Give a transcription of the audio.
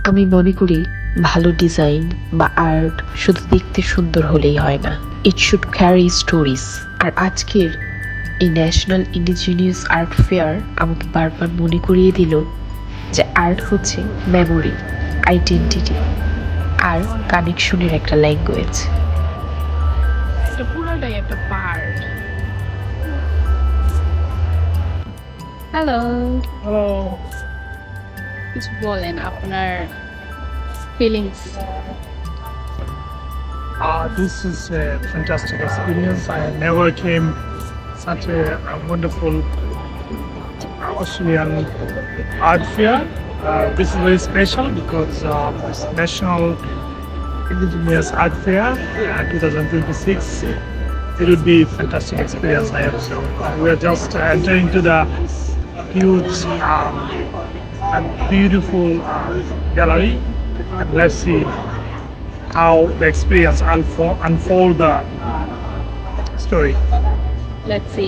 আমি মনে করি ভালো ডিজাইন বা আর্ট শুধু দেখতে সুন্দর হলেই হয় না, ইট শুড ক্যারি স্টোরিজ। আর আজকের এই ন্যাশনাল ইন্ডিজিনিয়াস আর্ট ফেয়ার আমাকে বারবার মনে করিয়ে দিল যে আর্ট হচ্ছে মেমোরি, আইডেন্টিটি আর কানেকশনের একটা ল্যাঙ্গুয়েজ। এটা পুরোটাই একটা পার্ট। Hello, Hello. কিছু বলেন আপনার feelings. This is a fantastic experience. I never came such a wonderful Australian art fair. This is very special because it's National Indigenous Art Fair 2026. It will be a fantastic experience. I have so. We are just entering to the huge and beautiful gallery, and let's see how the experience unfold the story. Let's see.